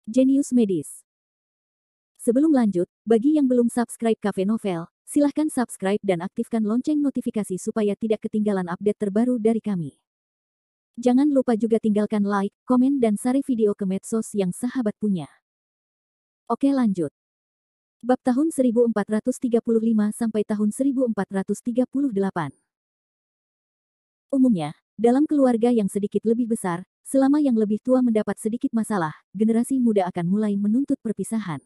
Jenius Medis. Sebelum lanjut, bagi yang belum subscribe Cafe Novel, silahkan subscribe dan aktifkan lonceng notifikasi supaya tidak ketinggalan update terbaru dari kami. Jangan lupa juga tinggalkan like, komen dan share video ke medsos yang sahabat punya. Oke lanjut. Bab tahun 1435 sampai tahun 1438. Umumnya, dalam keluarga yang sedikit lebih besar, selama yang lebih tua mendapat sedikit masalah, generasi muda akan mulai menuntut perpisahan.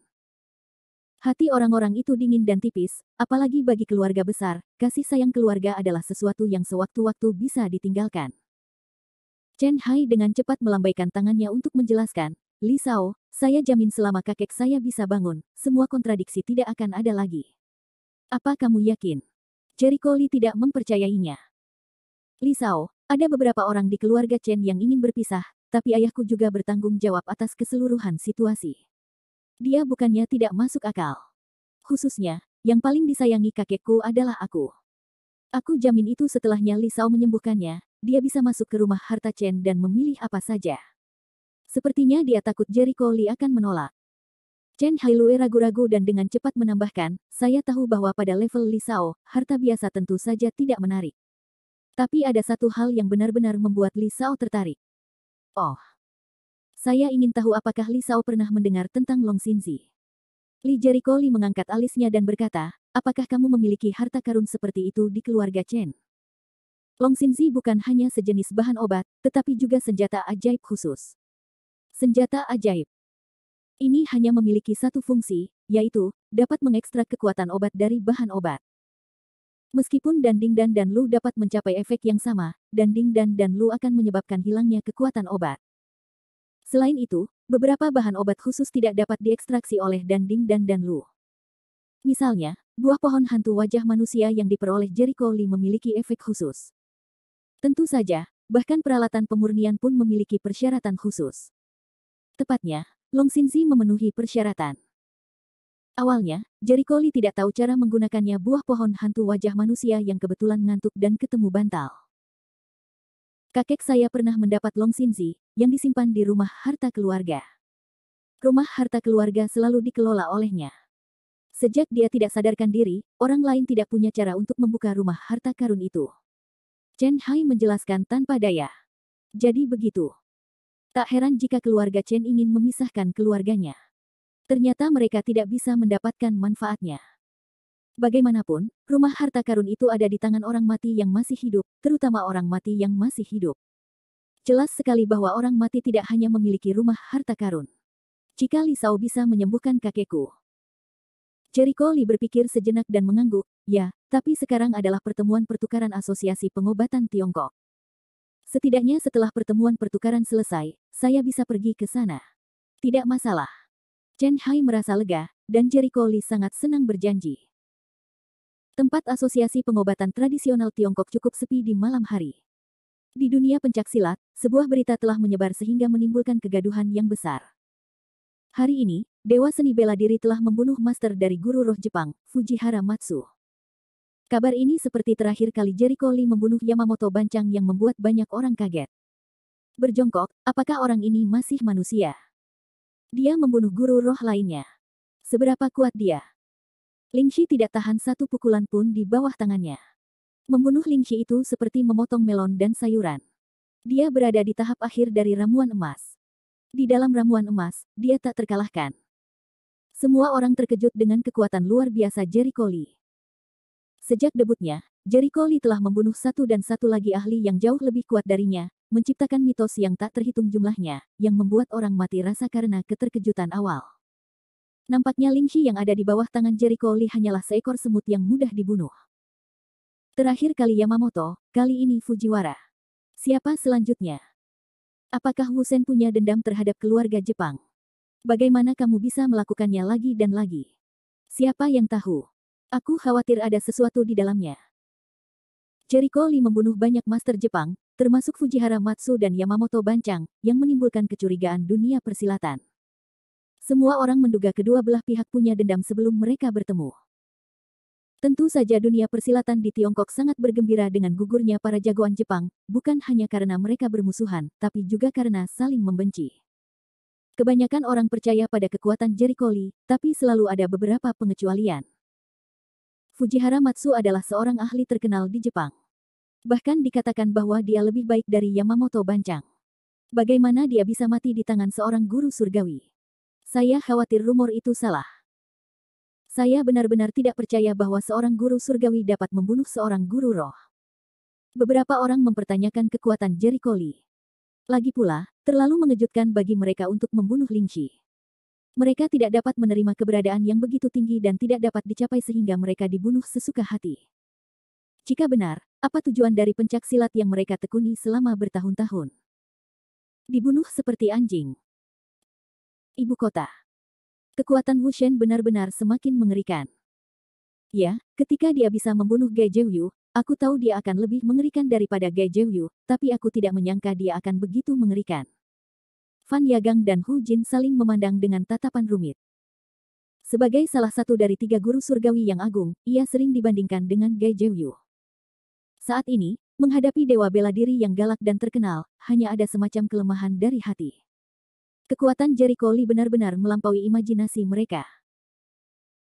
Hati orang-orang itu dingin dan tipis, apalagi bagi keluarga besar, kasih sayang keluarga adalah sesuatu yang sewaktu-waktu bisa ditinggalkan. Chen Hai dengan cepat melambaikan tangannya untuk menjelaskan, Li Shao, saya jamin selama kakek saya bisa bangun, semua kontradiksi tidak akan ada lagi. Apa kamu yakin? Jericho Li tidak mempercayainya. Li Shao, ada beberapa orang di keluarga Chen yang ingin berpisah, tapi ayahku juga bertanggung jawab atas keseluruhan situasi. Dia bukannya tidak masuk akal. Khususnya, yang paling disayangi kakekku adalah aku. Aku jamin itu setelahnya Li Shao menyembuhkannya, dia bisa masuk ke rumah harta Chen dan memilih apa saja. Sepertinya dia takut Jericho Li akan menolak. Chen Hailue ragu-ragu dan dengan cepat menambahkan, saya tahu bahwa pada level Li Shao, harta biasa tentu saja tidak menarik. Tapi ada satu hal yang benar-benar membuat Li Shao tertarik. Oh. Saya ingin tahu apakah Li Shao pernah mendengar tentang Long Xinzi. Li Jericho Li mengangkat alisnya dan berkata, apakah kamu memiliki harta karun seperti itu di keluarga Chen? Long Xinzi bukan hanya sejenis bahan obat, tetapi juga senjata ajaib khusus. Senjata ajaib. Ini hanya memiliki satu fungsi, yaitu, dapat mengekstrak kekuatan obat dari bahan obat. Meskipun Danding dan Lu dapat mencapai efek yang sama, Danding dan Lu akan menyebabkan hilangnya kekuatan obat. Selain itu, beberapa bahan obat khusus tidak dapat diekstraksi oleh Danding dan Lu. Misalnya, buah pohon hantu wajah manusia yang diperoleh Jericho Li memiliki efek khusus. Tentu saja, bahkan peralatan pemurnian pun memiliki persyaratan khusus. Tepatnya, Long Xinzi memenuhi persyaratan. Awalnya, Jericho Li tidak tahu cara menggunakannya buah pohon hantu wajah manusia yang kebetulan ngantuk dan ketemu bantal. Kakek saya pernah mendapat Long Xinzi, yang disimpan di rumah harta keluarga. Rumah harta keluarga selalu dikelola olehnya. Sejak dia tidak sadarkan diri, orang lain tidak punya cara untuk membuka rumah harta karun itu. Chen Hai menjelaskan tanpa daya. Jadi begitu. Tak heran jika keluarga Chen ingin memisahkan keluarganya. Ternyata mereka tidak bisa mendapatkan manfaatnya. Bagaimanapun, rumah harta karun itu ada di tangan orang mati yang masih hidup, terutama orang mati yang masih hidup. Jelas sekali bahwa orang mati tidak hanya memiliki rumah harta karun. Jika Li Shao bisa menyembuhkan kakekku. Jericho Li berpikir sejenak dan mengangguk, ya, tapi sekarang adalah pertemuan pertukaran asosiasi pengobatan Tiongkok. Setidaknya setelah pertemuan pertukaran selesai, saya bisa pergi ke sana. Tidak masalah. Chen Hai merasa lega, dan Jericho Li sangat senang berjanji. Tempat asosiasi pengobatan tradisional Tiongkok cukup sepi di malam hari. Di dunia pencaksilat, sebuah berita telah menyebar sehingga menimbulkan kegaduhan yang besar. Hari ini, Dewa Seni Bela Diri telah membunuh master dari guru roh Jepang, Fujihara Matsu. Kabar ini seperti terakhir kali Jericho Li membunuh Yamamoto Bancang yang membuat banyak orang kaget. Berjongkok, apakah orang ini masih manusia? Dia membunuh guru roh lainnya. Seberapa kuat dia? Lingxi tidak tahan satu pukulan pun di bawah tangannya. Membunuh Lingxi itu seperti memotong melon dan sayuran. Dia berada di tahap akhir dari ramuan emas. Di dalam ramuan emas, dia tak terkalahkan. Semua orang terkejut dengan kekuatan luar biasa Jericho Li. Sejak debutnya, Jericho Li telah membunuh satu dan satu lagi ahli yang jauh lebih kuat darinya, menciptakan mitos yang tak terhitung jumlahnya, yang membuat orang mati rasa karena keterkejutan awal. Nampaknya Lingxi yang ada di bawah tangan Jericho Li hanyalah seekor semut yang mudah dibunuh. Terakhir kali Yamamoto, kali ini Fujiwara. Siapa selanjutnya? Apakah Wu Shen punya dendam terhadap keluarga Jepang? Bagaimana kamu bisa melakukannya lagi dan lagi? Siapa yang tahu? Aku khawatir ada sesuatu di dalamnya. Jericho Li membunuh banyak master Jepang, termasuk Fujihara Matsu dan Yamamoto Bancang, yang menimbulkan kecurigaan dunia persilatan. Semua orang menduga kedua belah pihak punya dendam sebelum mereka bertemu. Tentu saja dunia persilatan di Tiongkok sangat bergembira dengan gugurnya para jagoan Jepang, bukan hanya karena mereka bermusuhan, tapi juga karena saling membenci. Kebanyakan orang percaya pada kekuatan Jericho Lee, tapi selalu ada beberapa pengecualian. Fujihara Matsu adalah seorang ahli terkenal di Jepang. Bahkan dikatakan bahwa dia lebih baik dari Yamamoto Bancang. Bagaimana dia bisa mati di tangan seorang guru surgawi? Saya khawatir rumor itu salah. Saya benar-benar tidak percaya bahwa seorang guru surgawi dapat membunuh seorang guru roh. Beberapa orang mempertanyakan kekuatan Jericho Lee. Lagi pula, terlalu mengejutkan bagi mereka untuk membunuh Lingxi. Mereka tidak dapat menerima keberadaan yang begitu tinggi dan tidak dapat dicapai sehingga mereka dibunuh sesuka hati. Jika benar, apa tujuan dari pencak silat yang mereka tekuni selama bertahun-tahun? Dibunuh seperti anjing. Ibu kota. Kekuatan Wu Shen benar-benar semakin mengerikan. Ya, ketika dia bisa membunuh Gai Zhouyu, aku tahu dia akan lebih mengerikan daripada Gai Zhouyu, tapi aku tidak menyangka dia akan begitu mengerikan. Fan Yagang dan Hu Jin saling memandang dengan tatapan rumit. Sebagai salah satu dari 3 guru surgawi yang agung, ia sering dibandingkan dengan Gai Zhouyu. Saat ini, menghadapi dewa bela diri yang galak dan terkenal, hanya ada semacam kelemahan dari hati. Kekuatan Jericho Lee benar-benar melampaui imajinasi mereka.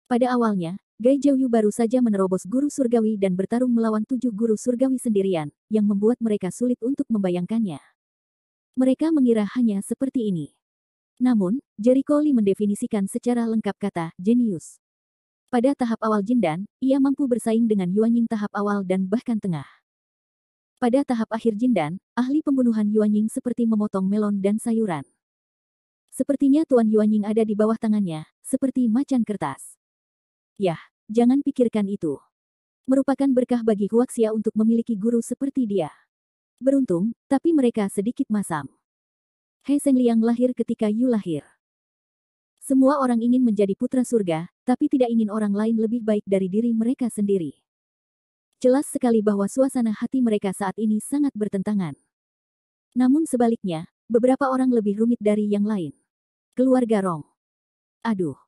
Pada awalnya, Gai Zhouyu baru saja menerobos guru surgawi dan bertarung melawan 7 guru surgawi sendirian, yang membuat mereka sulit untuk membayangkannya. Mereka mengira hanya seperti ini. Namun, Jericho Lee mendefinisikan secara lengkap kata jenius. Pada tahap awal Jindan, ia mampu bersaing dengan Yuanying tahap awal dan bahkan tengah. Pada tahap akhir Jindan, ahli pembunuhan Yuanying seperti memotong melon dan sayuran. Sepertinya Tuan Yuanying ada di bawah tangannya, seperti macan kertas. Yah, jangan pikirkan itu. Merupakan berkah bagi Huaxia untuk memiliki guru seperti dia. Beruntung, tapi mereka sedikit masam. He Sengliang lahir ketika Yu lahir. Semua orang ingin menjadi putra surga, tapi tidak ingin orang lain lebih baik dari diri mereka sendiri. Jelas sekali bahwa suasana hati mereka saat ini sangat bertentangan. Namun sebaliknya, beberapa orang lebih rumit dari yang lain. Keluarga Rong. Aduh.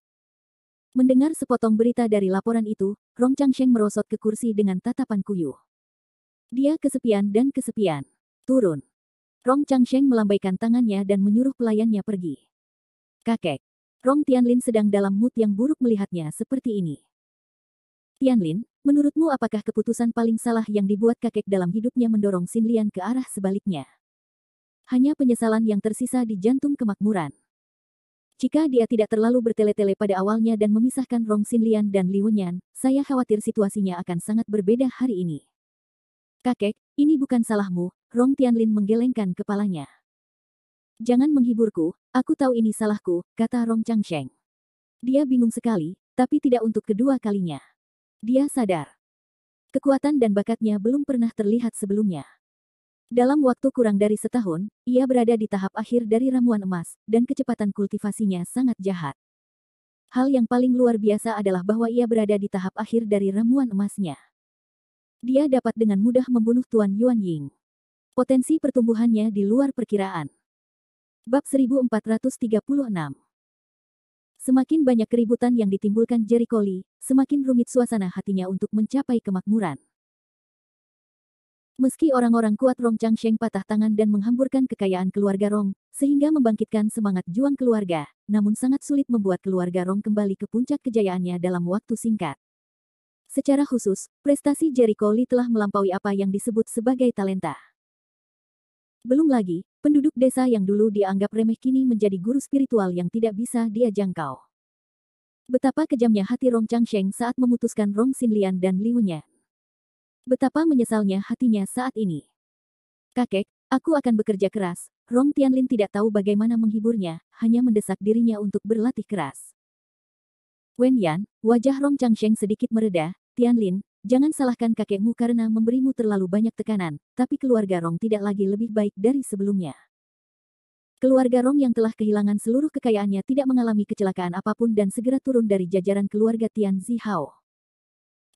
Mendengar sepotong berita dari laporan itu, Rong Changsheng merosot ke kursi dengan tatapan kuyuh. Dia kesepian dan kesepian. Turun. Rong Changsheng melambaikan tangannya dan menyuruh pelayannya pergi. Kakek. Rong Tianlin sedang dalam mood yang buruk melihatnya seperti ini. Tianlin, menurutmu apakah keputusan paling salah yang dibuat kakek dalam hidupnya mendorong Xinlian ke arah sebaliknya? Hanya penyesalan yang tersisa di jantung kemakmuran. Jika dia tidak terlalu bertele-tele pada awalnya dan memisahkan Rong Xinlian dan Li Wenyan, saya khawatir situasinya akan sangat berbeda hari ini. Kakek, ini bukan salahmu, Rong Tianlin menggelengkan kepalanya. Jangan menghiburku, aku tahu ini salahku, kata Rong Changsheng. Dia bingung sekali, tapi tidak untuk kedua kalinya. Dia sadar. Kekuatan dan bakatnya belum pernah terlihat sebelumnya. Dalam waktu kurang dari setahun, ia berada di tahap akhir dari ramuan emas, dan kecepatan kultivasinya sangat jahat. Hal yang paling luar biasa adalah bahwa ia berada di tahap akhir dari ramuan emasnya. Dia dapat dengan mudah membunuh Tuan Yuanying. Potensi pertumbuhannya di luar perkiraan. Bab 1436. Semakin banyak keributan yang ditimbulkan Jericho Lee, semakin rumit suasana hatinya untuk mencapai kemakmuran. Meski orang-orang kuat Rong Changsheng patah tangan dan menghamburkan kekayaan keluarga Rong, sehingga membangkitkan semangat juang keluarga, namun sangat sulit membuat keluarga Rong kembali ke puncak kejayaannya dalam waktu singkat. Secara khusus, prestasi Jericho Lee telah melampaui apa yang disebut sebagai talenta. Belum lagi, penduduk desa yang dulu dianggap remeh kini menjadi guru spiritual yang tidak bisa dia jangkau. Betapa kejamnya hati Rong Changsheng saat memutuskan Rong Xinlian dan Li Wenyan. Betapa menyesalnya hatinya saat ini. Kakek, aku akan bekerja keras. Rong Tianlin tidak tahu bagaimana menghiburnya, hanya mendesak dirinya untuk berlatih keras. Wen Yan, wajah Rong Changsheng sedikit mereda. Tianlin, jangan salahkan kakekmu karena memberimu terlalu banyak tekanan, tapi keluarga Rong tidak lagi lebih baik dari sebelumnya. Keluarga Rong yang telah kehilangan seluruh kekayaannya tidak mengalami kecelakaan apapun dan segera turun dari jajaran keluarga Tian Zihao.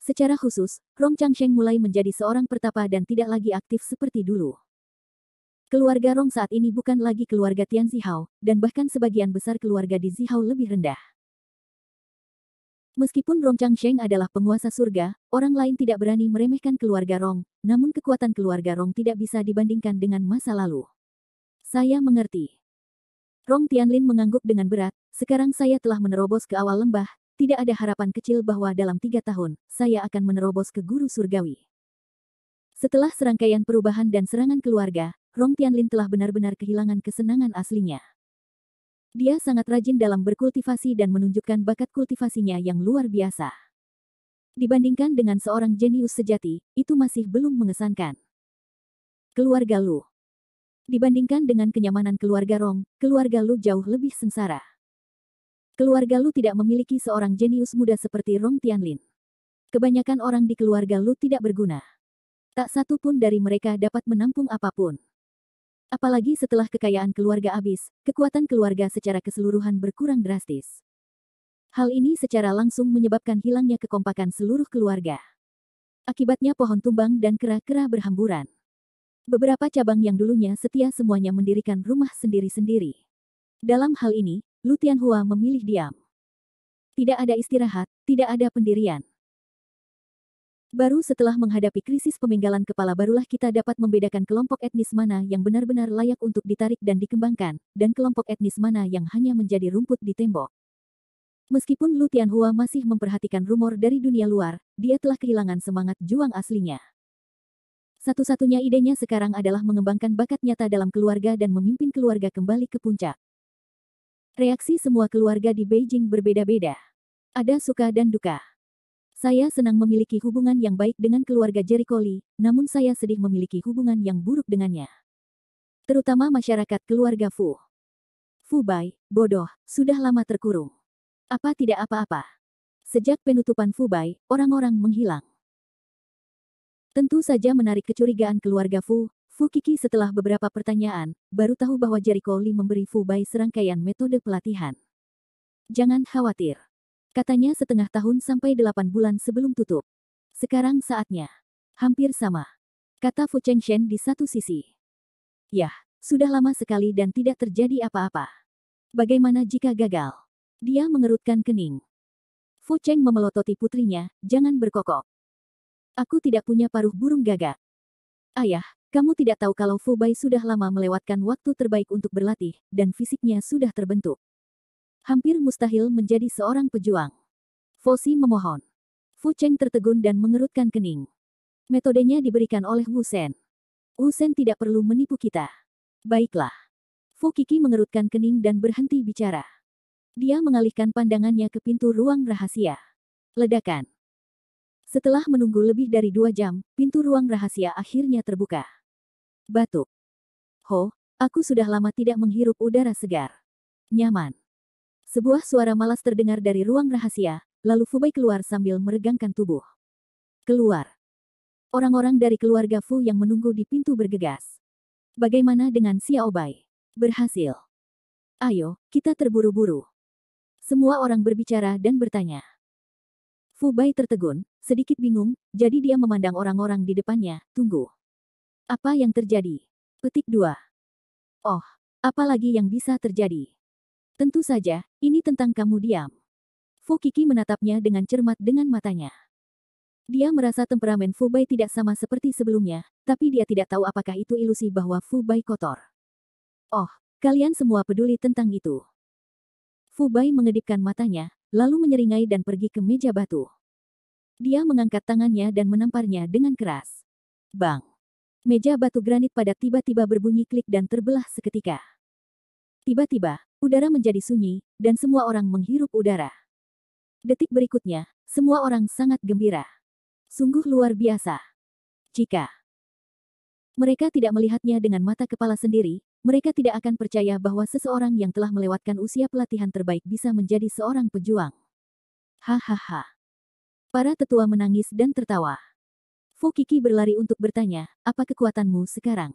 Secara khusus, Rong Changsheng mulai menjadi seorang pertapa dan tidak lagi aktif seperti dulu. Keluarga Rong saat ini bukan lagi keluarga Tian Zihao, dan bahkan sebagian besar keluarga di Zihao lebih rendah. Meskipun Rong Changsheng adalah penguasa surga, orang lain tidak berani meremehkan keluarga Rong, namun kekuatan keluarga Rong tidak bisa dibandingkan dengan masa lalu. Saya mengerti. Rong Tianlin mengangguk dengan berat, sekarang saya telah menerobos ke awal lembah, tidak ada harapan kecil bahwa dalam 3 tahun, saya akan menerobos ke guru surgawi. Setelah serangkaian perubahan dan serangan keluarga, Rong Tianlin telah benar-benar kehilangan kesenangan aslinya. Dia sangat rajin dalam berkultivasi dan menunjukkan bakat kultivasinya yang luar biasa. Dibandingkan dengan seorang jenius sejati, itu masih belum mengesankan. Keluarga Lu. Dibandingkan dengan kenyamanan keluarga Rong, keluarga Lu jauh lebih sengsara. Keluarga Lu tidak memiliki seorang jenius muda seperti Rong Tianlin. Kebanyakan orang di keluarga Lu tidak berguna. Tak satu pun dari mereka dapat menampung apapun. Apalagi setelah kekayaan keluarga habis, kekuatan keluarga secara keseluruhan berkurang drastis. Hal ini secara langsung menyebabkan hilangnya kekompakan seluruh keluarga. Akibatnya pohon tumbang dan kera-kera berhamburan. Beberapa cabang yang dulunya setia semuanya mendirikan rumah sendiri-sendiri. Dalam hal ini, Lu Tianhua memilih diam. Tidak ada istirahat, tidak ada pendirian. Baru setelah menghadapi krisis pemenggalan kepala barulah kita dapat membedakan kelompok etnis mana yang benar-benar layak untuk ditarik dan dikembangkan, dan kelompok etnis mana yang hanya menjadi rumput di tembok. Meskipun Lu Tianhua masih memperhatikan rumor dari dunia luar, dia telah kehilangan semangat juang aslinya. Satu-satunya idenya sekarang adalah mengembangkan bakat nyata dalam keluarga dan memimpin keluarga kembali ke puncak. Reaksi semua keluarga di Beijing berbeda-beda. Ada suka dan duka. Saya senang memiliki hubungan yang baik dengan keluarga Jericho Lee, namun saya sedih memiliki hubungan yang buruk dengannya. Terutama masyarakat keluarga Fu. Fu Bai, bodoh, sudah lama terkurung. Apa tidak apa-apa. Sejak penutupan Fu Bai, orang-orang menghilang. Tentu saja menarik kecurigaan keluarga Fu Qixi setelah beberapa pertanyaan, baru tahu bahwa Jericho Lee memberi Fu Bai serangkaian metode pelatihan. Jangan khawatir. Katanya setengah tahun sampai 8 bulan sebelum tutup. Sekarang saatnya. Hampir sama. Kata Fu Chengshen di satu sisi. Yah, sudah lama sekali dan tidak terjadi apa-apa. Bagaimana jika gagal? Dia mengerutkan kening. Fu Cheng memelototi putrinya, jangan berkokok. Aku tidak punya paruh burung gagak. Ayah, kamu tidak tahu kalau Fu Bai sudah lama melewatkan waktu terbaik untuk berlatih, dan fisiknya sudah terbentuk. Hampir mustahil menjadi seorang pejuang. Foxi memohon. Fu Cheng tertegun dan mengerutkan kening. Metodenya diberikan oleh Wu Shen. Wu Shen tidak perlu menipu kita. Baiklah. Fu Qixi mengerutkan kening dan berhenti bicara. Dia mengalihkan pandangannya ke pintu ruang rahasia. Ledakan. Setelah menunggu lebih dari 2 jam, pintu ruang rahasia akhirnya terbuka. Batuk. Ho, aku sudah lama tidak menghirup udara segar. Nyaman. Sebuah suara malas terdengar dari ruang rahasia, lalu Fu Bai keluar sambil meregangkan tubuh. Keluar. Orang-orang dari keluarga Fu yang menunggu di pintu bergegas. Bagaimana dengan Xiao Bai? Berhasil. Ayo, kita terburu-buru. Semua orang berbicara dan bertanya. Fu Bai tertegun, sedikit bingung, jadi dia memandang orang-orang di depannya, tunggu. Apa yang terjadi? Petik 2. Oh, apa lagi yang bisa terjadi? Tentu saja, ini tentang kamu diam. Fu Qixi menatapnya dengan cermat dengan matanya. Dia merasa temperamen Fu Bai tidak sama seperti sebelumnya, tapi dia tidak tahu apakah itu ilusi bahwa Fu Bai kotor. Oh, kalian semua peduli tentang itu. Fu Bai mengedipkan matanya, lalu menyeringai dan pergi ke meja batu. Dia mengangkat tangannya dan menamparnya dengan keras. Bang! Meja batu granit padat tiba-tiba berbunyi klik dan terbelah seketika. Tiba-tiba, udara menjadi sunyi, dan semua orang menghirup udara. Detik berikutnya, semua orang sangat gembira. Sungguh luar biasa. Jika mereka tidak melihatnya dengan mata kepala sendiri, mereka tidak akan percaya bahwa seseorang yang telah melewatkan usia pelatihan terbaik bisa menjadi seorang pejuang. Hahaha. Para tetua menangis dan tertawa. Fu Qixi berlari untuk bertanya, apa kekuatanmu sekarang?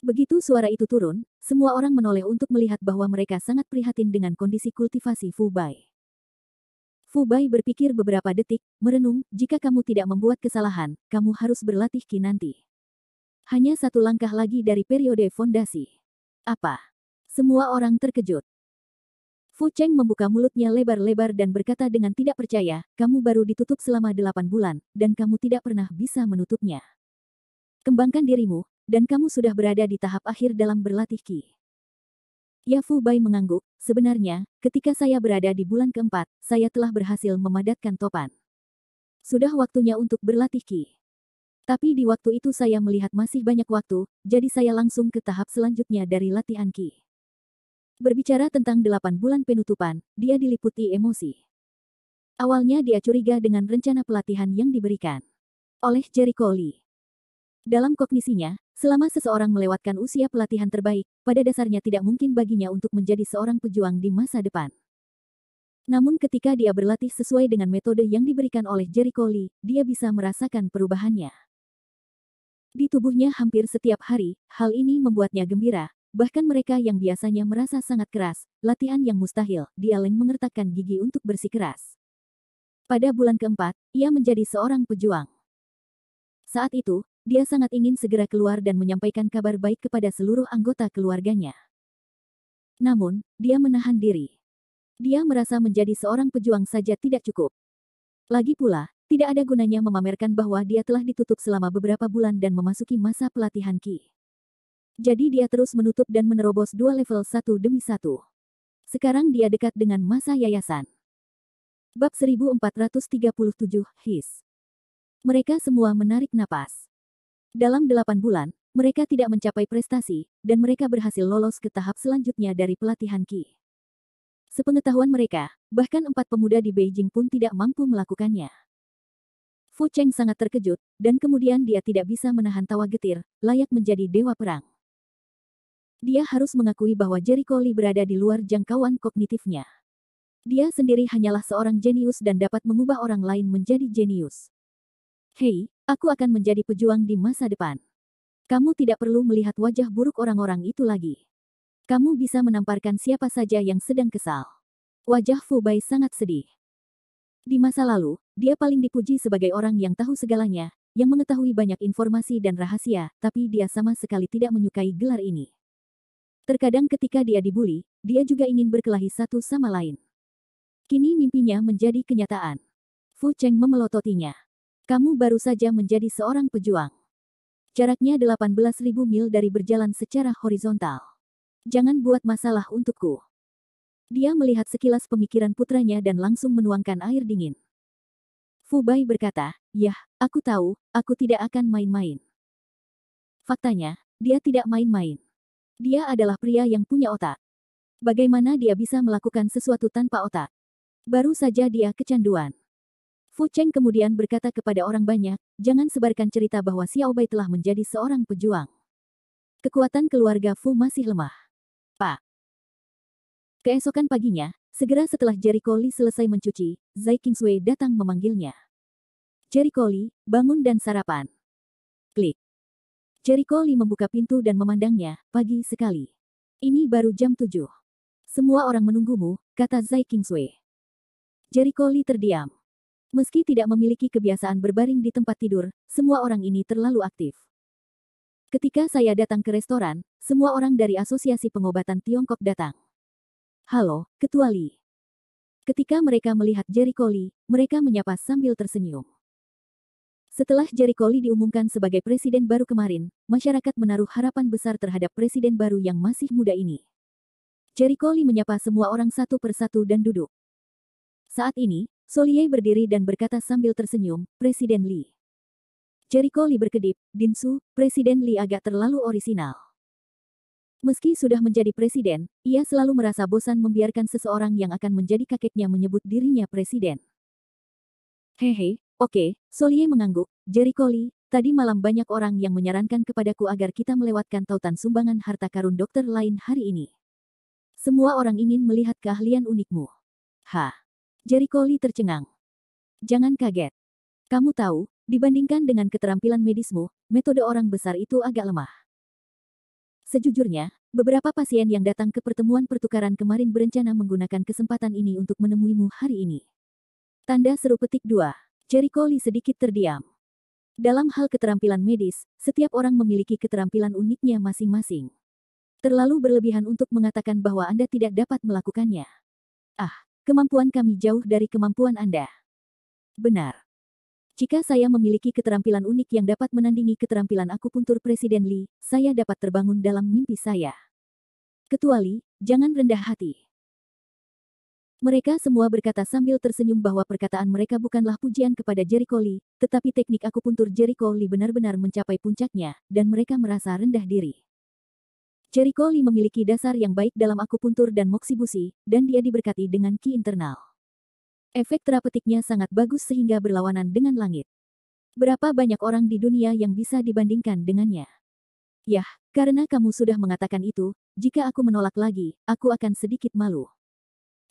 Begitu suara itu turun, semua orang menoleh untuk melihat bahwa mereka sangat prihatin dengan kondisi kultivasi Fu Bai. Fu Bai berpikir beberapa detik, merenung, jika kamu tidak membuat kesalahan, kamu harus berlatih Qi nanti. Hanya 1 langkah lagi dari periode fondasi. Apa? Semua orang terkejut. Fu Cheng membuka mulutnya lebar-lebar dan berkata dengan tidak percaya, kamu baru ditutup selama 8 bulan, dan kamu tidak pernah bisa menutupnya. Kembangkan dirimu, dan kamu sudah berada di tahap akhir dalam berlatih Qi. Ya, Fu Bai mengangguk. Sebenarnya, ketika saya berada di bulan keempat, saya telah berhasil memadatkan topan. Sudah waktunya untuk berlatih Qi. Tapi di waktu itu saya melihat masih banyak waktu, jadi saya langsung ke tahap selanjutnya dari latihan Qi. Berbicara tentang 8 bulan penutupan, dia diliputi emosi. Awalnya dia curiga dengan rencana pelatihan yang diberikan oleh Jericho Lee. Dalam kognisinya, selama seseorang melewatkan usia pelatihan terbaik, pada dasarnya tidak mungkin baginya untuk menjadi seorang pejuang di masa depan. Namun ketika dia berlatih sesuai dengan metode yang diberikan oleh Jericho Lee, dia bisa merasakan perubahannya. Di tubuhnya hampir setiap hari, hal ini membuatnya gembira. Bahkan mereka yang biasanya merasa sangat keras, latihan yang mustahil, dia mengertakkan gigi untuk bersikeras. Pada bulan keempat, ia menjadi seorang pejuang. Saat itu, dia sangat ingin segera keluar dan menyampaikan kabar baik kepada seluruh anggota keluarganya. Namun, dia menahan diri. Dia merasa menjadi seorang pejuang saja tidak cukup. Lagi pula, tidak ada gunanya memamerkan bahwa dia telah ditutup selama beberapa bulan dan memasuki masa pelatihan Qi. Jadi dia terus menutup dan menerobos 2 level satu demi satu. Sekarang dia dekat dengan masa yayasan. Bab 1437, His. Mereka semua menarik napas. Dalam 8 bulan, mereka tidak mencapai prestasi, dan mereka berhasil lolos ke tahap selanjutnya dari pelatihan Qi. Sepengetahuan mereka, bahkan 4 pemuda di Beijing pun tidak mampu melakukannya. Fu Cheng sangat terkejut, dan kemudian dia tidak bisa menahan tawa getir, layak menjadi dewa perang. Dia harus mengakui bahwa Jericho Lee berada di luar jangkauan kognitifnya. Dia sendiri hanyalah seorang jenius dan dapat mengubah orang lain menjadi jenius. Hei, aku akan menjadi pejuang di masa depan. Kamu tidak perlu melihat wajah buruk orang-orang itu lagi. Kamu bisa menamparkan siapa saja yang sedang kesal. Wajah Fu Bai sangat sedih. Di masa lalu, dia paling dipuji sebagai orang yang tahu segalanya, yang mengetahui banyak informasi dan rahasia, tapi dia sama sekali tidak menyukai gelar ini. Terkadang ketika dia dibuli, dia juga ingin berkelahi satu sama lain. Kini mimpinya menjadi kenyataan. Fu Cheng memelototinya. Kamu baru saja menjadi seorang pejuang. Jaraknya 18.000 mil dari berjalan secara horizontal. Jangan buat masalah untukku. Dia melihat sekilas pemikiran putranya dan langsung menuangkan air dingin. Fu Bai berkata, "Yah, aku tahu, aku tidak akan main-main." Faktanya, dia tidak main-main. Dia adalah pria yang punya otak. Bagaimana dia bisa melakukan sesuatu tanpa otak? Baru saja dia kecanduan. Fu Cheng kemudian berkata kepada orang banyak, jangan sebarkan cerita bahwa Xiao Bai telah menjadi seorang pejuang. Kekuatan keluarga Fu masih lemah. Pak. Keesokan paginya, segera setelah Jericho Lee selesai mencuci, Zai Qingsui datang memanggilnya. Jericho Lee, bangun dan sarapan. Klik. Jericho Lee membuka pintu dan memandangnya, pagi sekali. Ini baru jam 7. Semua orang menunggumu, kata Zai Qingsui. Jericho Lee terdiam. Meski tidak memiliki kebiasaan berbaring di tempat tidur, semua orang ini terlalu aktif. Ketika saya datang ke restoran, semua orang dari Asosiasi Pengobatan Tiongkok datang. Halo, Ketua Lee. Ketika mereka melihat Jericho Lee, mereka menyapa sambil tersenyum. Setelah Jericho Lee diumumkan sebagai presiden baru kemarin, masyarakat menaruh harapan besar terhadap presiden baru yang masih muda ini. Jericho Lee menyapa semua orang satu persatu dan duduk. Saat ini, Solier berdiri dan berkata sambil tersenyum, Presiden Lee. Jericho Lee berkedip, Dinsu, Presiden Lee agak terlalu orisinal. Meski sudah menjadi presiden, ia selalu merasa bosan membiarkan seseorang yang akan menjadi kakeknya menyebut dirinya presiden. Hehe, oke, Solier mengangguk, Jericho Lee, tadi malam banyak orang yang menyarankan kepadaku agar kita melewatkan tautan sumbangan harta karun dokter lain hari ini. Semua orang ingin melihat keahlian unikmu. Jericho Lee tercengang. Jangan kaget. Kamu tahu, dibandingkan dengan keterampilan medismu, metode orang besar itu agak lemah. Sejujurnya, beberapa pasien yang datang ke pertemuan pertukaran kemarin berencana menggunakan kesempatan ini untuk menemuimu hari ini. Tanda seru petik 2. Jericho Lee sedikit terdiam. Dalam hal keterampilan medis, setiap orang memiliki keterampilan uniknya masing-masing. Terlalu berlebihan untuk mengatakan bahwa Anda tidak dapat melakukannya. Kemampuan kami jauh dari kemampuan Anda. Benar. Jika saya memiliki keterampilan unik yang dapat menandingi keterampilan akupuntur Presiden Lee, saya dapat terbangun dalam mimpi saya. Kecuali, jangan rendah hati. Mereka semua berkata sambil tersenyum bahwa perkataan mereka bukanlah pujian kepada Jericho Lee, tetapi teknik akupuntur Jericho Lee benar-benar mencapai puncaknya, dan mereka merasa rendah diri. Jericho Lee memiliki dasar yang baik dalam akupuntur dan moksibusi, dan dia diberkati dengan ki internal. Efek terapeutiknya sangat bagus sehingga berlawanan dengan langit. Berapa banyak orang di dunia yang bisa dibandingkan dengannya? Yah, karena kamu sudah mengatakan itu, jika aku menolak lagi, aku akan sedikit malu.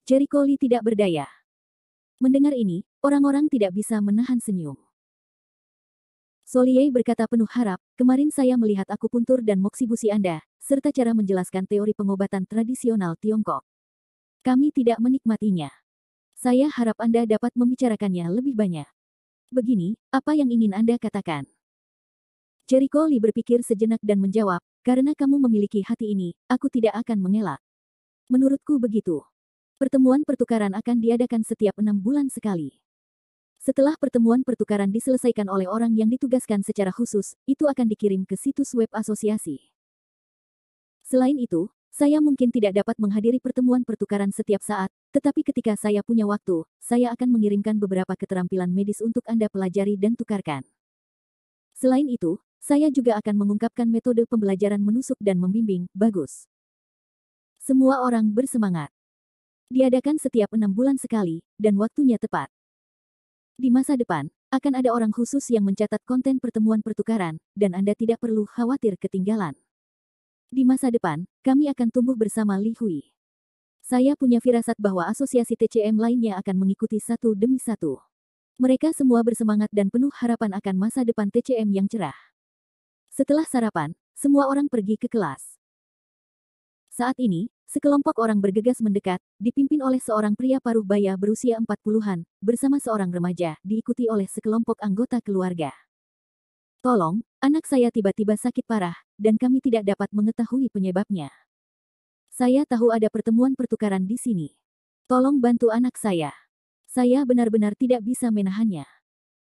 Jericho Lee tidak berdaya. Mendengar ini, orang-orang tidak bisa menahan senyum. Solie berkata penuh harap, kemarin saya melihat akupuntur dan moksibusi Anda, serta cara menjelaskan teori pengobatan tradisional Tiongkok. Kami tidak menikmatinya. Saya harap Anda dapat membicarakannya lebih banyak. Begini, apa yang ingin Anda katakan? Jericho Lee berpikir sejenak dan menjawab, karena kamu memiliki hati ini, aku tidak akan mengelak. Menurutku begitu. Pertemuan pertukaran akan diadakan setiap 6 bulan sekali. Setelah pertemuan pertukaran diselesaikan oleh orang yang ditugaskan secara khusus, itu akan dikirim ke situs web asosiasi. Selain itu, saya mungkin tidak dapat menghadiri pertemuan pertukaran setiap saat, tetapi ketika saya punya waktu, saya akan mengirimkan beberapa keterampilan medis untuk Anda pelajari dan tukarkan. Selain itu, saya juga akan mengungkapkan metode pembelajaran menusuk dan membimbing, bagus. Semua orang bersemangat. Diadakan setiap 6 bulan sekali, dan waktunya tepat. Di masa depan, akan ada orang khusus yang mencatat konten pertemuan pertukaran, dan Anda tidak perlu khawatir ketinggalan. Di masa depan, kami akan tumbuh bersama Li Hui. Saya punya firasat bahwa asosiasi TCM lainnya akan mengikuti satu demi satu. Mereka semua bersemangat dan penuh harapan akan masa depan TCM yang cerah. Setelah sarapan, semua orang pergi ke kelas. Saat ini, sekelompok orang bergegas mendekat, dipimpin oleh seorang pria paruh baya berusia 40-an, bersama seorang remaja, diikuti oleh sekelompok anggota keluarga. Tolong, anak saya tiba-tiba sakit parah, dan kami tidak dapat mengetahui penyebabnya. Saya tahu ada pertemuan pertukaran di sini. Tolong bantu anak saya. Saya benar-benar tidak bisa menahannya.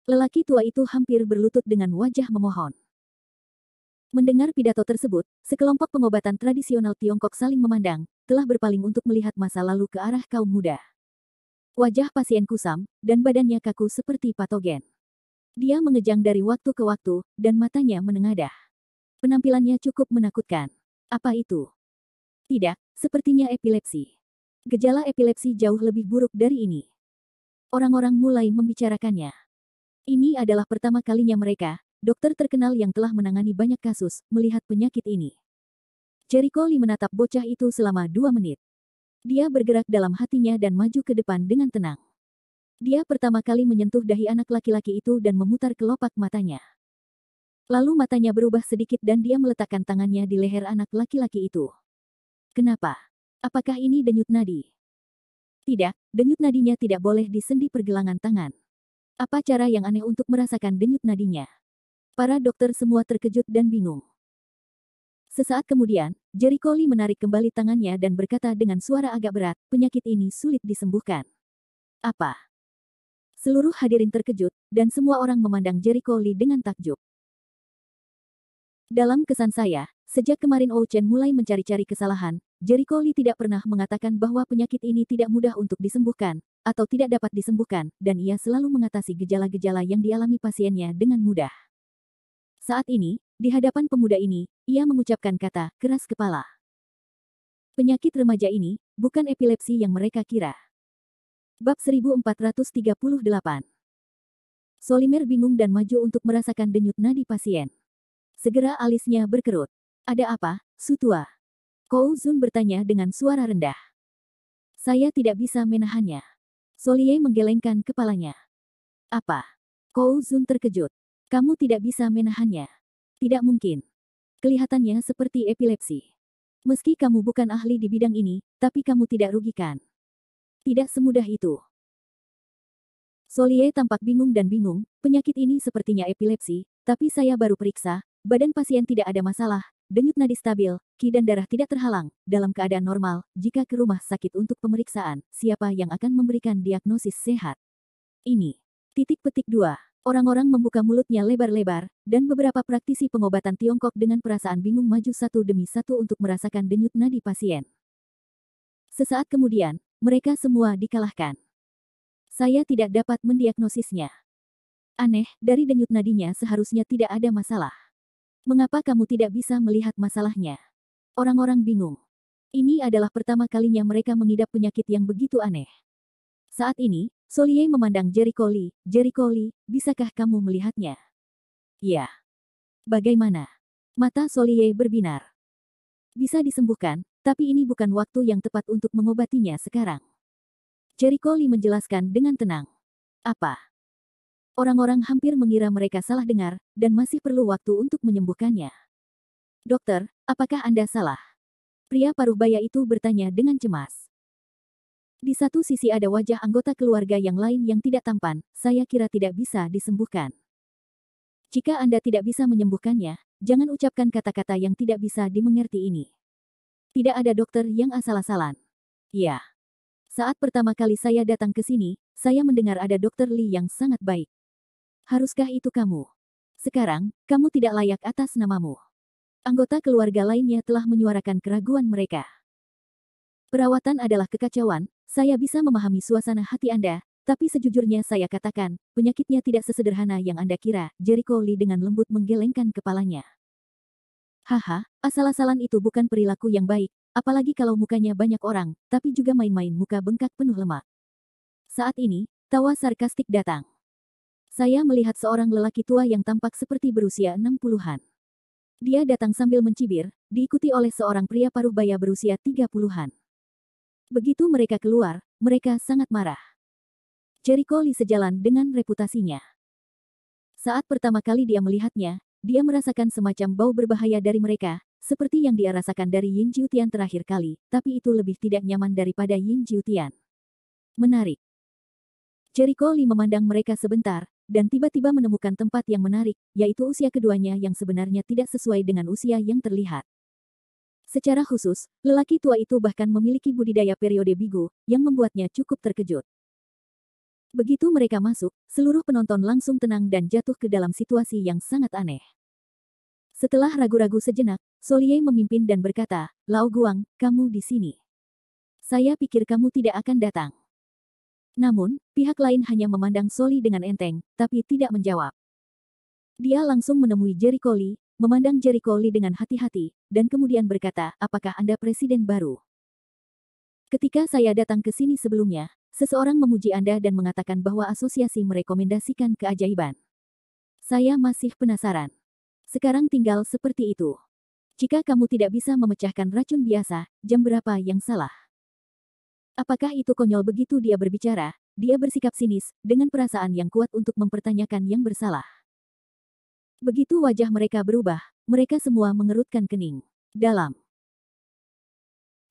Lelaki tua itu hampir berlutut dengan wajah memohon. Mendengar pidato tersebut, sekelompok pengobatan tradisional Tiongkok saling memandang, telah berpaling untuk melihat masa lalu ke arah kaum muda. Wajah pasien kusam, dan badannya kaku seperti patogen. Dia mengejang dari waktu ke waktu, dan matanya menengadah. Penampilannya cukup menakutkan. Apa itu? Tidak, sepertinya epilepsi. Gejala epilepsi jauh lebih buruk dari ini. Orang-orang mulai membicarakannya. Ini adalah pertama kalinya mereka, dokter terkenal yang telah menangani banyak kasus, melihat penyakit ini. Jericho Lee menatap bocah itu selama 2 menit. Dia bergerak dalam hatinya dan maju ke depan dengan tenang. Dia pertama kali menyentuh dahi anak laki-laki itu dan memutar kelopak matanya. Lalu matanya berubah sedikit dan dia meletakkan tangannya di leher anak laki-laki itu. Kenapa? Apakah ini denyut nadi? Tidak, denyut nadinya tidak boleh di sendi pergelangan tangan. Apa cara yang aneh untuk merasakan denyut nadinya? Para dokter semua terkejut dan bingung. Sesaat kemudian, Jericho Lee menarik kembali tangannya dan berkata dengan suara agak berat, penyakit ini sulit disembuhkan. Apa? Seluruh hadirin terkejut, dan semua orang memandang Jericho Lee dengan takjub. Dalam kesan saya, sejak kemarin Oh Chen mulai mencari-cari kesalahan, Jericho Lee tidak pernah mengatakan bahwa penyakit ini tidak mudah untuk disembuhkan, atau tidak dapat disembuhkan, dan ia selalu mengatasi gejala-gejala yang dialami pasiennya dengan mudah. Saat ini, di hadapan pemuda ini, ia mengucapkan kata keras kepala. Penyakit remaja ini, bukan epilepsi yang mereka kira. Bab 1438. Solimer bingung dan maju untuk merasakan denyut nadi pasien. Segera alisnya berkerut. Ada apa, Sutua? Kou Zun bertanya dengan suara rendah. Saya tidak bisa menahannya. Solie menggelengkan kepalanya. Apa? Kou Zun terkejut. Kamu tidak bisa menahannya. Tidak mungkin. Kelihatannya seperti epilepsi. Meski kamu bukan ahli di bidang ini, tapi kamu tidak rugikan. Tidak semudah itu. Solie tampak bingung dan bingung, penyakit ini sepertinya epilepsi, tapi saya baru periksa, badan pasien tidak ada masalah, denyut nadi stabil, ki dan darah tidak terhalang, dalam keadaan normal, jika ke rumah sakit untuk pemeriksaan, siapa yang akan memberikan diagnosis sehat? Ini. Titik petik 2. Orang-orang membuka mulutnya lebar-lebar, dan beberapa praktisi pengobatan Tiongkok dengan perasaan bingung maju satu demi satu untuk merasakan denyut nadi pasien. Sesaat kemudian, mereka semua dikalahkan. Saya tidak dapat mendiagnosisnya. Aneh, dari denyut nadinya seharusnya tidak ada masalah. Mengapa kamu tidak bisa melihat masalahnya? Orang-orang bingung. Ini adalah pertama kalinya mereka mengidap penyakit yang begitu aneh. Saat ini, Solier memandang Jericho Lee. Jericho Lee, bisakah kamu melihatnya? Ya. Bagaimana? Mata Solier berbinar. Bisa disembuhkan, tapi ini bukan waktu yang tepat untuk mengobatinya sekarang. Jericho Lee menjelaskan dengan tenang. Apa? Orang-orang hampir mengira mereka salah dengar, dan masih perlu waktu untuk menyembuhkannya. Dokter, apakah Anda salah? Pria paruh baya itu bertanya dengan cemas. Di satu sisi ada wajah anggota keluarga yang lain yang tidak tampan, saya kira tidak bisa disembuhkan. Jika Anda tidak bisa menyembuhkannya, jangan ucapkan kata-kata yang tidak bisa dimengerti ini. Tidak ada dokter yang asal-asalan. Ya. Saat pertama kali saya datang ke sini, saya mendengar ada dokter Lee yang sangat baik. Haruskah itu kamu? Sekarang, kamu tidak layak atas namamu. Anggota keluarga lainnya telah menyuarakan keraguan mereka. Perawatan adalah kekacauan, saya bisa memahami suasana hati Anda, tapi sejujurnya saya katakan, penyakitnya tidak sesederhana yang Anda kira, Jericho Lee dengan lembut menggelengkan kepalanya. Haha, asal-asalan itu bukan perilaku yang baik, apalagi kalau mukanya banyak orang, tapi juga main-main muka bengkak penuh lemak. Saat ini, tawa sarkastik datang. Saya melihat seorang lelaki tua yang tampak seperti berusia 60-an. Dia datang sambil mencibir, diikuti oleh seorang pria paruh baya berusia 30-an. Begitu mereka keluar, mereka sangat marah. Jericho Lee sejalan dengan reputasinya. Saat pertama kali dia melihatnya, dia merasakan semacam bau berbahaya dari mereka, seperti yang dia rasakan dari Yin Jiutian terakhir kali, tapi itu lebih tidak nyaman daripada Yin Jiutian. Menarik. Jericho Lee memandang mereka sebentar, dan tiba-tiba menemukan tempat yang menarik, yaitu usia keduanya yang sebenarnya tidak sesuai dengan usia yang terlihat. Secara khusus, lelaki tua itu bahkan memiliki budidaya periode bigu, yang membuatnya cukup terkejut. Begitu mereka masuk, seluruh penonton langsung tenang dan jatuh ke dalam situasi yang sangat aneh. Setelah ragu-ragu sejenak, Solier memimpin dan berkata, Lao Guang, kamu di sini. Saya pikir kamu tidak akan datang. Namun, pihak lain hanya memandang Soli dengan enteng, tapi tidak menjawab. Dia langsung menemui Jericho Lee, memandang Jericho Lee dengan hati-hati, dan kemudian berkata, apakah Anda presiden baru? Ketika saya datang ke sini sebelumnya, seseorang memuji Anda dan mengatakan bahwa asosiasi merekomendasikan keajaiban. Saya masih penasaran. Sekarang tinggal seperti itu. Jika kamu tidak bisa memecahkan racun biasa, jam berapa yang salah? Apakah itu konyol begitu dia berbicara? Dia bersikap sinis, dengan perasaan yang kuat untuk mempertanyakan yang bersalah. Begitu wajah mereka berubah, mereka semua mengerutkan kening. Dalam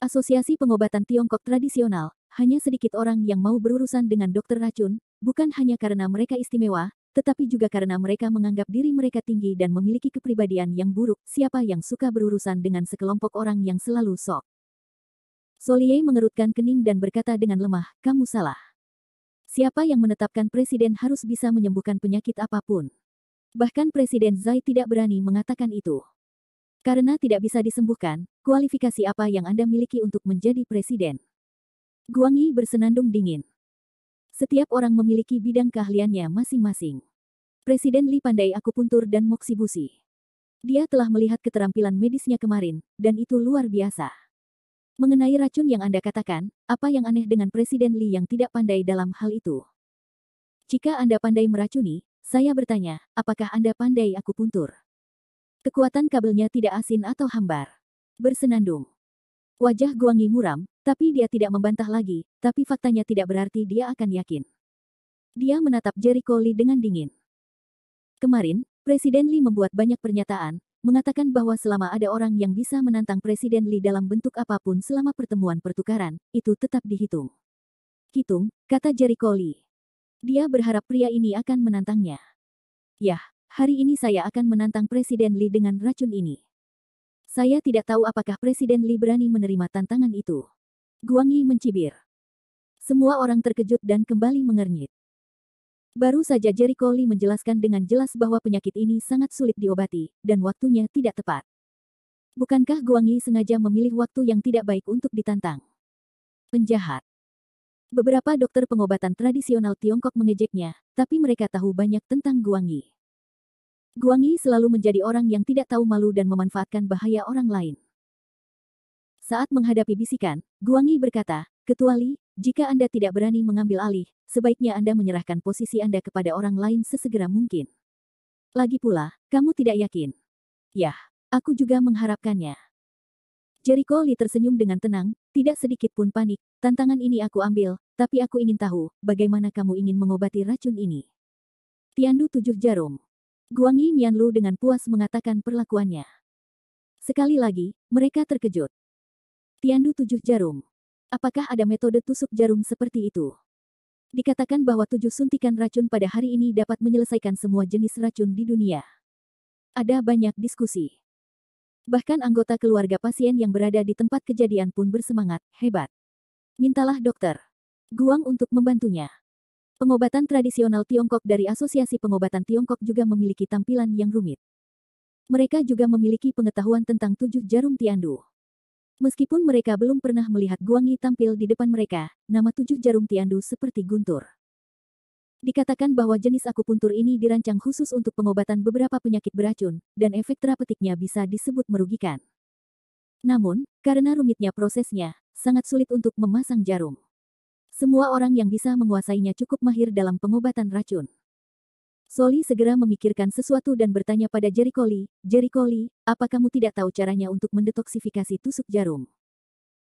Asosiasi Pengobatan Tiongkok Tradisional, hanya sedikit orang yang mau berurusan dengan dokter racun, bukan hanya karena mereka istimewa, tetapi juga karena mereka menganggap diri mereka tinggi dan memiliki kepribadian yang buruk. Siapa yang suka berurusan dengan sekelompok orang yang selalu sok? Solier mengerutkan kening dan berkata dengan lemah, kamu salah. Siapa yang menetapkan presiden harus bisa menyembuhkan penyakit apapun? Bahkan Presiden Zai tidak berani mengatakan itu. Karena tidak bisa disembuhkan, kualifikasi apa yang Anda miliki untuk menjadi presiden? Guang Yi bersenandung dingin. Setiap orang memiliki bidang keahliannya masing-masing. Presiden Li pandai akupuntur dan moksibusi. Dia telah melihat keterampilan medisnya kemarin, dan itu luar biasa. Mengenai racun yang Anda katakan, apa yang aneh dengan Presiden Li yang tidak pandai dalam hal itu? Jika Anda pandai meracuni, saya bertanya, apakah Anda pandai akupuntur? Kekuatan kabelnya tidak asin atau hambar. Bersenandung. Wajah Guang Yi muram, tapi dia tidak membantah lagi, tapi faktanya tidak berarti dia akan yakin. Dia menatap Jericho Lee dengan dingin. Kemarin, Presiden Lee membuat banyak pernyataan, mengatakan bahwa selama ada orang yang bisa menantang Presiden Lee dalam bentuk apapun selama pertemuan pertukaran, itu tetap dihitung. Hitung, kata Jericho Lee. Dia berharap pria ini akan menantangnya. Yah, hari ini saya akan menantang Presiden Lee dengan racun ini. Saya tidak tahu apakah Presiden Lee berani menerima tantangan itu. Guang Yi mencibir. Semua orang terkejut dan kembali mengernyit. Baru saja Jericho Lee menjelaskan dengan jelas bahwa penyakit ini sangat sulit diobati, dan waktunya tidak tepat. Bukankah Guang Yi sengaja memilih waktu yang tidak baik untuk ditantang? Penjahat. Beberapa dokter pengobatan tradisional Tiongkok mengejeknya, tapi mereka tahu banyak tentang Guang Yi. Guang Yi selalu menjadi orang yang tidak tahu malu dan memanfaatkan bahaya orang lain. Saat menghadapi bisikan, Guang Yi berkata, "Ketua Li, jika Anda tidak berani mengambil alih, sebaiknya Anda menyerahkan posisi Anda kepada orang lain sesegera mungkin. Lagi pula, kamu tidak yakin." "Yah, aku juga mengharapkannya." Jericho Lee tersenyum dengan tenang, tidak sedikit pun panik. "Tantangan ini aku ambil, tapi aku ingin tahu, bagaimana kamu ingin mengobati racun ini?" Tiandu 7 jarum. Guang Yi Mianlu dengan puas mengatakan perlakuannya. Sekali lagi, mereka terkejut. Tiandu 7 jarum. Apakah ada metode tusuk jarum seperti itu? Dikatakan bahwa 7 suntikan racun pada hari ini dapat menyelesaikan semua jenis racun di dunia. Ada banyak diskusi. Bahkan anggota keluarga pasien yang berada di tempat kejadian pun bersemangat, "Hebat. Mintalah dokter Guang untuk membantunya." Pengobatan tradisional Tiongkok dari Asosiasi Pengobatan Tiongkok juga memiliki tampilan yang rumit. Mereka juga memiliki pengetahuan tentang 7 jarum Tiandu. Meskipun mereka belum pernah melihat Guang Yi tampil di depan mereka, nama 7 jarum Tiandu seperti guntur. Dikatakan bahwa jenis akupuntur ini dirancang khusus untuk pengobatan beberapa penyakit beracun, dan efek terapeutiknya bisa disebut merugikan. Namun, karena rumitnya prosesnya, sangat sulit untuk memasang jarum. Semua orang yang bisa menguasainya cukup mahir dalam pengobatan racun. Soli segera memikirkan sesuatu dan bertanya pada Jericho Lee, "Jericho Lee, apa kamu tidak tahu caranya untuk mendetoksifikasi tusuk jarum?"